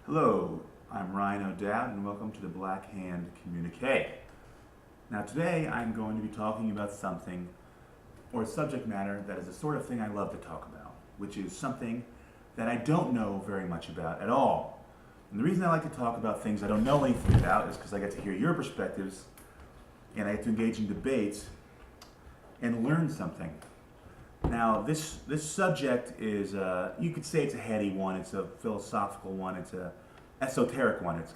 Hello, I'm Ryan O'Dowd and welcome to the Black Hand Communique. Now today I'm going to be talking about something or a subject matter that is the sort of thing I love to talk about, which is something that I don't know very much about at all. And the reason I like to talk about things I don't know anything about is because I get to hear your perspectives and I get to engage in debates and learn something. Now, this subject is, you could say it's a heady one, it's a philosophical one, it's a esoteric one. It's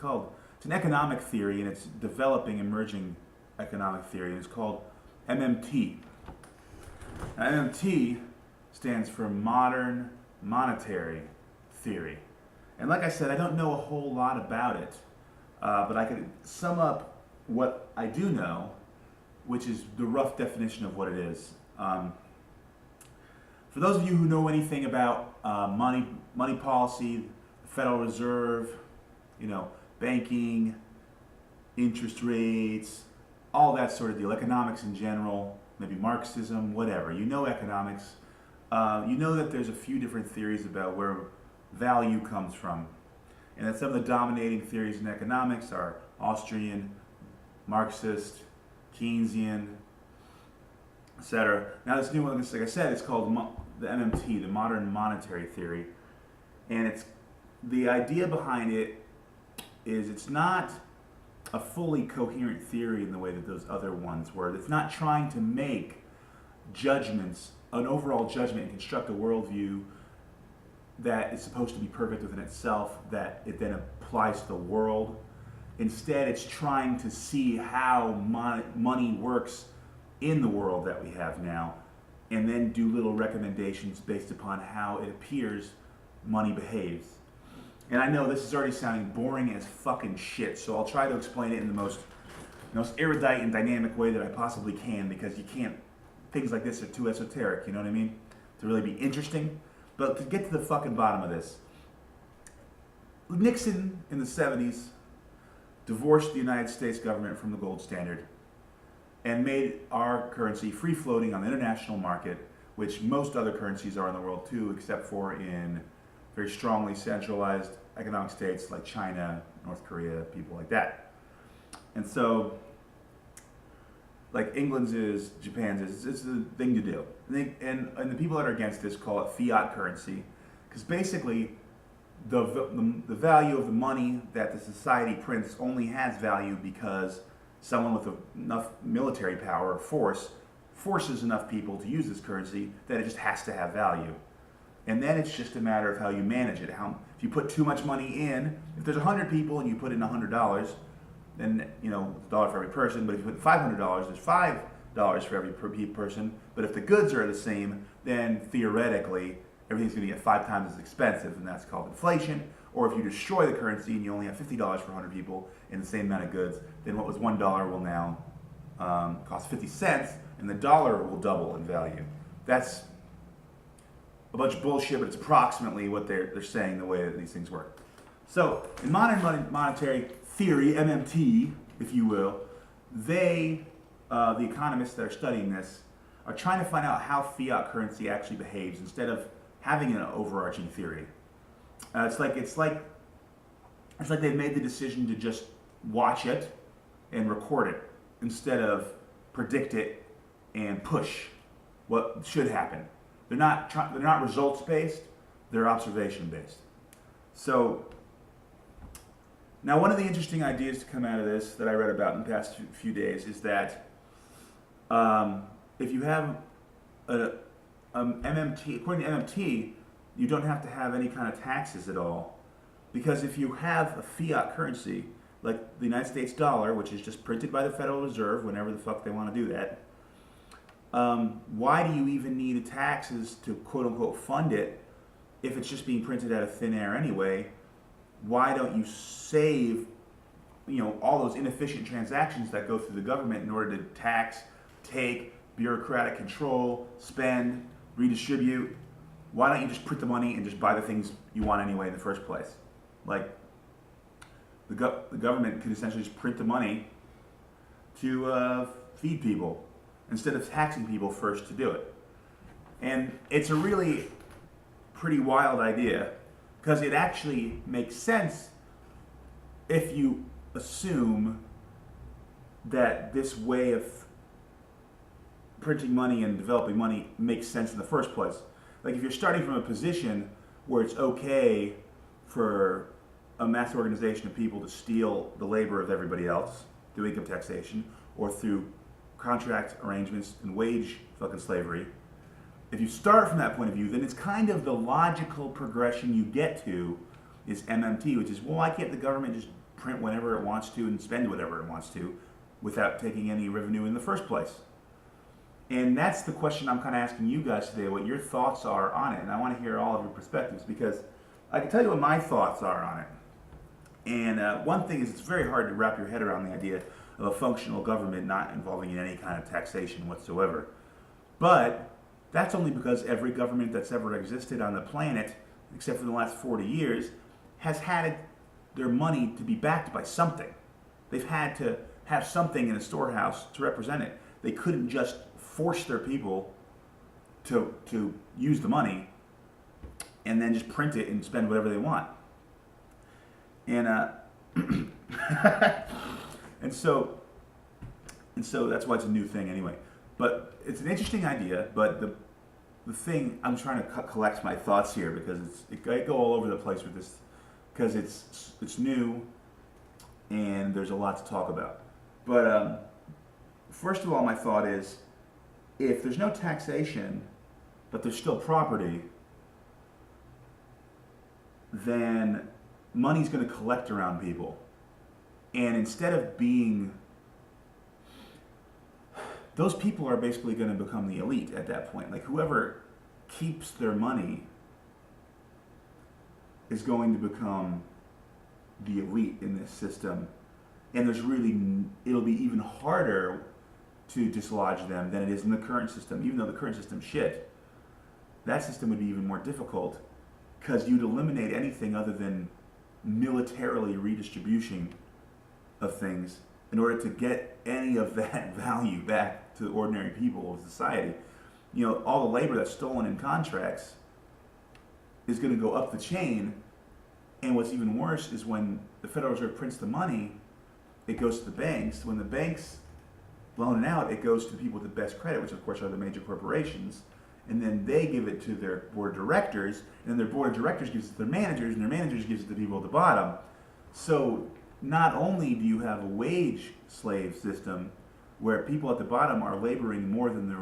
an economic theory, and it's developing, emerging economic theory, and it's called MMT. Now, MMT stands for Modern Monetary Theory. And like I said, I don't know a whole lot about it, but I could sum up what I do know, which is the rough definition of what it is. For those of you who know anything about money policy, the Federal Reserve, banking, interest rates, all that sort of deal, economics in general, maybe Marxism, whatever. You know economics. You know that there's a few different theories about where value comes from. And that some of the dominating theories in economics are Austrian, Marxist, Keynesian, etc. Now this new one, like I said, it's called the MMT, the Modern Monetary Theory, and the idea behind it is it's not a fully coherent theory in the way that those other ones were. It's not trying to make judgments, an overall judgment, and construct a worldview that is supposed to be perfect within itself, that it then applies to the world. Instead, it's trying to see how money works in the world that we have now, and then do little recommendations based upon how it appears money behaves. And I know this is already sounding boring as fucking shit, so I'll try to explain it in the most erudite and dynamic way that I possibly can, because things like this are too esoteric, you know what I mean? To really be interesting. But to get to the fucking bottom of this, Nixon in the 70s divorced the United States government from the gold standard and made our currency free floating on the international market, which most other currencies are in the world too, except for in very strongly centralized economic states like China, North Korea, people like that. And so, like England's is, Japan's is, it's the thing to do. And the people that are against this call it fiat currency, because basically the value of the money that the society prints only has value because someone with enough military power or forces enough people to use this currency that it just has to have value. And then it's just a matter of how you manage it. If you put too much money in, if there's 100 people and you put in $100, then it's $1 for every person. But if you put $500, there's $5 for every person. But if the goods are the same, then theoretically everything's going to get 5 times as expensive, and that's called inflation. Or if you destroy the currency and you only have $50 for 100 people in the same amount of goods, then what was $1 will now cost 50 cents, and the dollar will double in value. That's a bunch of bullshit, but it's approximately what they're saying, the way that these things work. So, in modern monetary theory, MMT, if you will, the economists that are studying this, are trying to find out how fiat currency actually behaves instead of having an overarching theory. It's like they've made the decision to just watch it and record it instead of predict it and push what should happen. They're not results based. They're observation based. So now, one of the interesting ideas to come out of this that I read about in the past few days is that if you have MMT, according to MMT, you don't have to have any kind of taxes at all. Because if you have a fiat currency, like the United States dollar, which is just printed by the Federal Reserve whenever the fuck they want to do that, why do you even need taxes to quote-unquote fund it if it's just being printed out of thin air anyway? Why don't you save all those inefficient transactions that go through the government in order to tax, take, bureaucratic control, spend, redistribute? Why don't you just print the money and just buy the things you want anyway in the first place? Like, the government could essentially just print the money to feed people instead of taxing people first to do it. And it's a really pretty wild idea because it actually makes sense if you assume that this way of printing money and developing money makes sense in the first place. Like if you're starting from a position where it's okay for a mass organization of people to steal the labor of everybody else through income taxation or through contract arrangements and wage fucking slavery, if you start from that point of view, then it's kind of the logical progression you get to is MMT, which is, well, why can't the government just print whenever it wants to and spend whatever it wants to without taking any revenue in the first place? And that's the question I'm kind of asking you guys today, what your thoughts are on it. And I want to hear all of your perspectives because I can tell you what my thoughts are on it. And one thing is it's very hard to wrap your head around the idea of a functional government not involving in any kind of taxation whatsoever. But that's only because every government that's ever existed on the planet, except for the last 40 years, has had their money to be backed by something. They've had to have something in a storehouse to represent it. They couldn't just force their people to use the money and then just print it and spend whatever they want. And and so that's why it's a new thing anyway. But it's an interesting idea. But the thing I'm trying to collect my thoughts here because I go all over the place with this because it's new and there's a lot to talk about. But first of all, my thought is if there's no taxation but there's still property, then money's going to collect around people. And instead of being, those people are basically going to become the elite at that point. Like whoever keeps their money is going to become the elite in this system. And it'll be even harder to dislodge them than it is in the current system. Even though the current system's shit, that system would be even more difficult because you'd eliminate anything other than militarily redistribution of things in order to get any of that value back to the ordinary people of society. You know, all the labor that's stolen in contracts is going to go up the chain, and what's even worse is when the Federal Reserve prints the money, it goes to the banks. When the banks loan it out, it goes to the people with the best credit, which of course are the major corporations, and then they give it to their board of directors, and then their board of directors gives it to their managers, and their managers gives it to the people at the bottom. So not only do you have a wage slave system where people at the bottom are laboring more than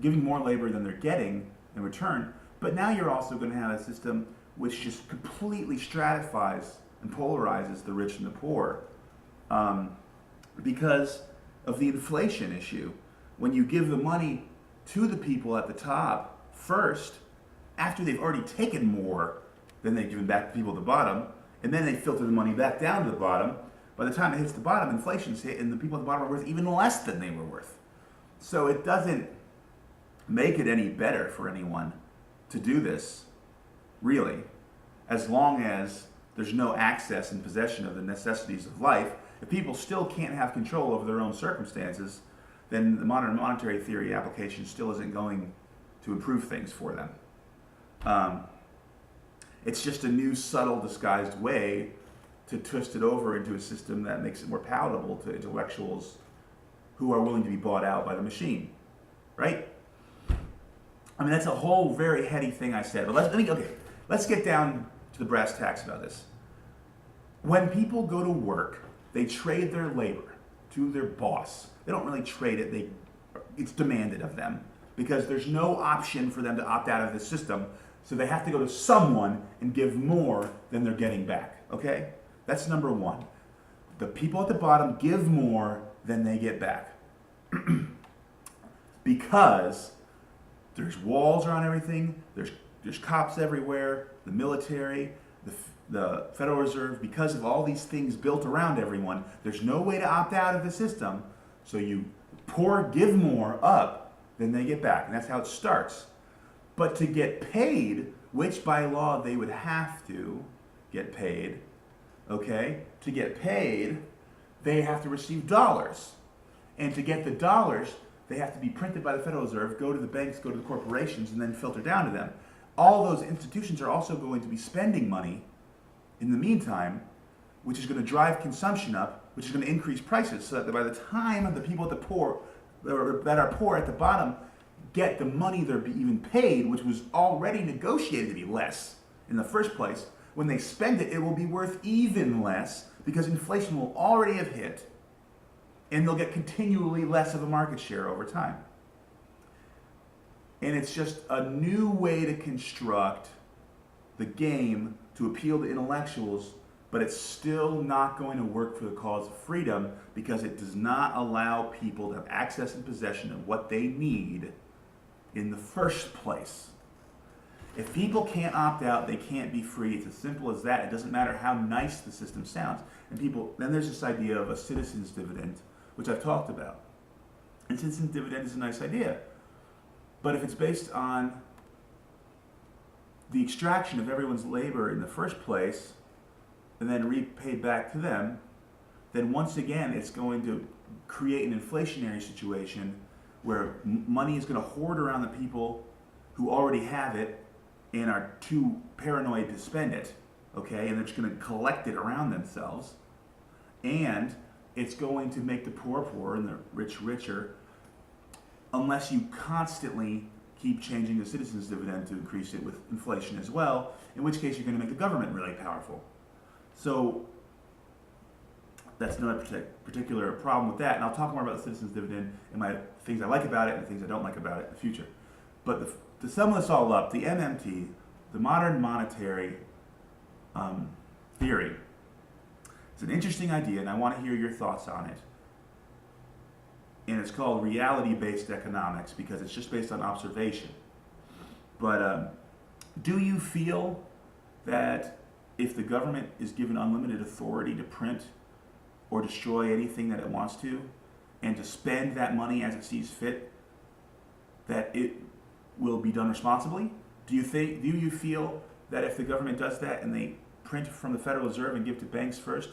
giving more labor than they're getting in return, but now you're also going to have a system which just completely stratifies and polarizes the rich and the poor because of the inflation issue. When you give the money to the people at the top first, after they've already taken more than they've given back to people at the bottom, and then they filter the money back down to the bottom, by the time it hits the bottom, inflation's hit, and the people at the bottom are worth even less than they were worth. So it doesn't make it any better for anyone to do this, really, as long as there's no access and possession of the necessities of life. If people still can't have control over their own circumstances, then the modern monetary theory application still isn't going to improve things for them. It's just a new, subtle, disguised way to twist it over into a system that makes it more palatable to intellectuals who are willing to be bought out by the machine, right? I mean, that's a whole very heady thing I said, but let's get down to the brass tacks about this. When people go to work, they trade their labor to their boss. They don't really trade it, it's demanded of them because there's no option for them to opt out of the system, so they have to go to someone and give more than they're getting back, okay? That's number one. The people at the bottom give more than they get back because there's walls around everything, there's cops everywhere, the military, the Federal Reserve, because of all these things built around everyone, there's no way to opt out of the system, so you give more up than they get back, and that's how it starts. But to get paid, which by law they would have to get paid, okay? To get paid, they have to receive dollars. And to get the dollars, they have to be printed by the Federal Reserve, go to the banks, go to the corporations, and then filter down to them. All those institutions are also going to be spending money in the meantime which is going to drive consumption up, which is going to increase prices, so that by the time the people that are poor at the bottom get the money they're even paid, which was already negotiated to be less in the first place, when they spend it, it will be worth even less because inflation will already have hit, and they'll get continually less of a market share over time. And it's just a new way to construct the game to appeal to intellectuals, but it's still not going to work for the cause of freedom because it does not allow people to have access and possession of what they need in the first place. If people can't opt out, they can't be free. It's as simple as that. It doesn't matter how nice the system sounds. And then there's this idea of a citizen's dividend, which I've talked about. And citizen's dividend is a nice idea. But if it's based on the extraction of everyone's labor in the first place, and then repaid back to them, then once again it's going to create an inflationary situation where money is going to hoard around the people who already have it and are too paranoid to spend it, okay? And they're just going to collect it around themselves. And it's going to make the poor poorer and the rich richer unless you constantly keep changing the citizens' dividend to increase it with inflation as well, in which case you're going to make the government really powerful. So that's another particular problem with that, and I'll talk more about the citizens' dividend and my things I like about it and the things I don't like about it in the future. But to sum this all up, the MMT, the modern monetary theory, is an interesting idea, and I want to hear your thoughts on it. And it's called reality-based economics because it's just based on observation. But do you feel that if the government is given unlimited authority to print or destroy anything that it wants to, and to spend that money as it sees fit, that it will be done responsibly? Do you feel that if the government does that and they print from the Federal Reserve and give to banks first,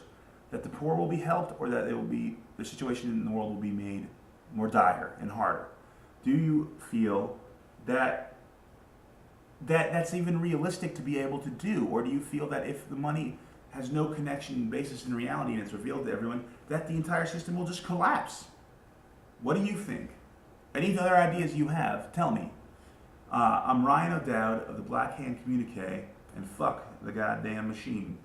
that the poor will be helped, or that the situation in the world will be made more dire and harder? Do you feel that that's even realistic to be able to do? Or do you feel that if the money has no connection basis in reality and it's revealed to everyone, that the entire system will just collapse? What do you think? Any other ideas you have, tell me. I'm Ryan O'Dowd of the Black Hand Communique, and fuck the goddamn machine.